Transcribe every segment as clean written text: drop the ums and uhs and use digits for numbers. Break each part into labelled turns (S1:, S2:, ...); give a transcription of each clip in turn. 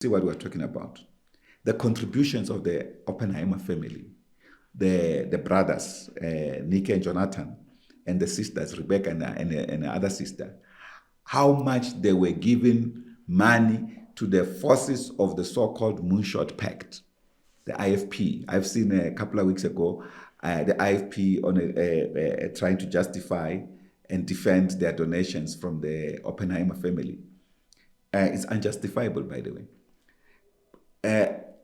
S1: still what we're talking about. The contributions of the Oppenheimer family, the brothers, Nick and Jonathan, and the sisters, Rebecca and the other sister, how much they were giving money to the forces of the so-called Moonshot Pact, the IFP. I've seen a couple of weeks ago the IFP on trying to justify and defend their donations from the Oppenheimer family. It's unjustifiable, by the way.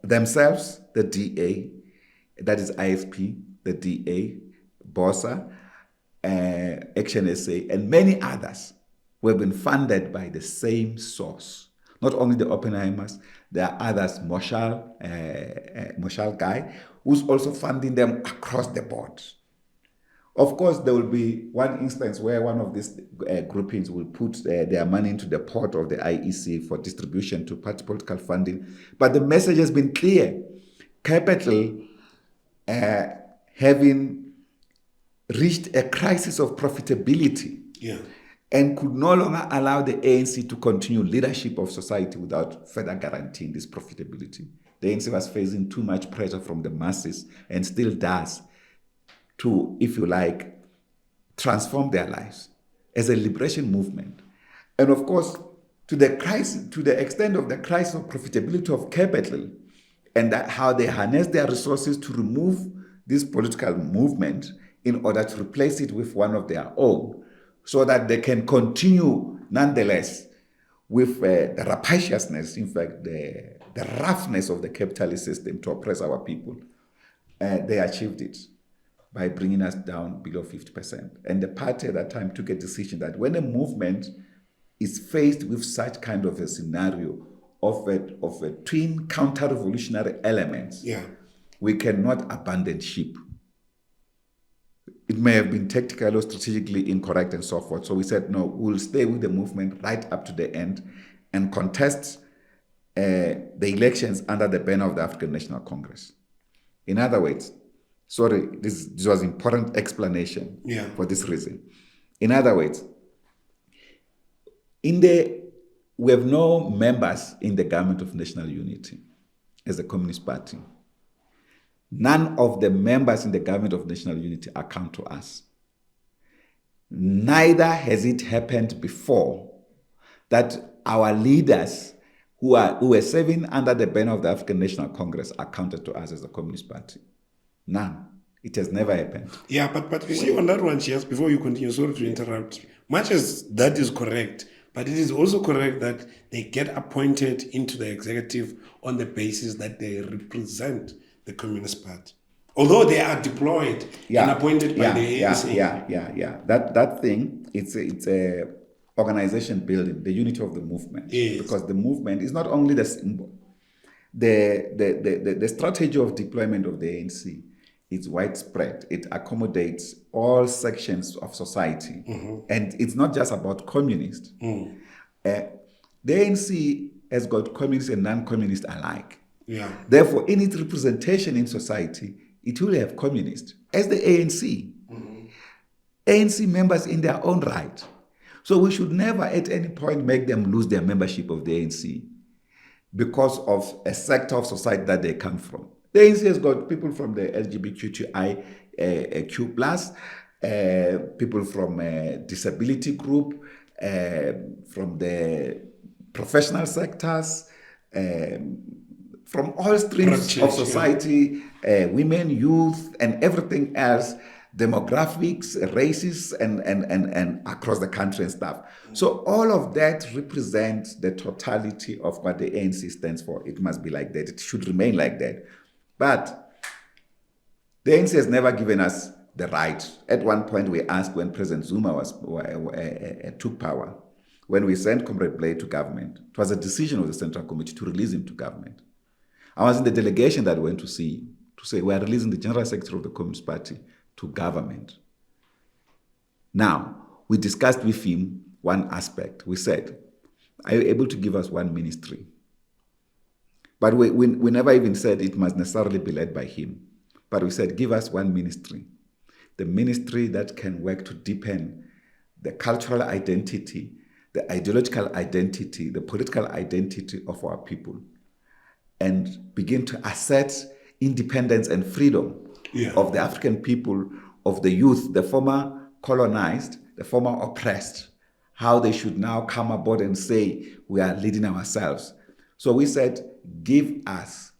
S1: Themselves, the DA, that is IFP, the DA, BOSA, Action SA, and many others who have been funded by the same source. Not only the Oppenheimers, there are others, Moshal Guy, who's also funding them across the board. Of course, there will be one instance where one of these groupings will put their money into the pot of the IEC for distribution to party political funding. But the message has been clear. Capital, having reached a crisis of profitability, and could no longer allow the ANC to continue leadership of society without further guaranteeing this profitability. The ANC was facing too much pressure from the masses and still does to, if you like, transform their lives as a liberation movement. And of course, to the extent of the crisis of profitability of capital and that how they harness their resources to remove this political movement in order to replace it with one of their own, so that they can continue nonetheless with the rapaciousness, in fact, the roughness of the capitalist system to oppress our people. They achieved it by bringing us down below 50%. And the party at that time took a decision that when a movement is faced with such kind of a scenario of a twin counter-revolutionary elements, we cannot abandon ship. It may have been tactically or strategically incorrect and so forth. So we said, no, we'll stay with the movement right up to the end and contest the elections under the banner of the African National Congress. In other words, sorry, this was important explanation for this reason. In other words, we have no members in the Government of National Unity as a Communist Party. None of the members in the Government of National Unity account to us. Neither has it happened before that our leaders who were serving under the banner of the African National Congress accounted to us as a Communist Party. None. It has never happened.
S2: Yeah, but you see on that one, just before you continue, sorry to interrupt, much as that is correct, but it is also correct that they get appointed into the executive on the basis that they represent the Communist Party. Although they are deployed and appointed by the ANC.
S1: That thing, it's a organization building, the unity of the movement.
S2: Yes.
S1: Because the movement is not only the symbol. The strategy of deployment of the ANC is widespread. It accommodates all sections of society. And it's not just about communists. The ANC has got communists and non-communists alike. Therefore, in its representation in society, it will have communists as the ANC. ANC members in their own right. So we should never at any point make them lose their membership of the ANC because of a sector of society that they come from. The ANC has got people from the LGBTQIQ+, people from disability group, from the professional sectors, from all streams of society, women, youth, and everything else, demographics, races, and across the country and stuff. So all of that represents the totality of what the ANC stands for. It must be like that. It should remain like that. But the ANC has never given us the right. At one point, we asked when President Zuma took power, when we sent Comrade Blade to government, it was a decision of the Central Committee to release him to government. I was in the delegation that went to see him to say, we are releasing the General Secretary of the Communist Party to government. Now, we discussed with him one aspect. We said, are you able to give us one ministry? But we never even said it must necessarily be led by him. But we said, give us one ministry. The ministry that can work to deepen the cultural identity, the ideological identity, the political identity of our people. and begin to assert independence and freedom of the African people, of the youth, the former colonized, the former oppressed, how they should now come aboard and say, we are leading ourselves. So we said, give us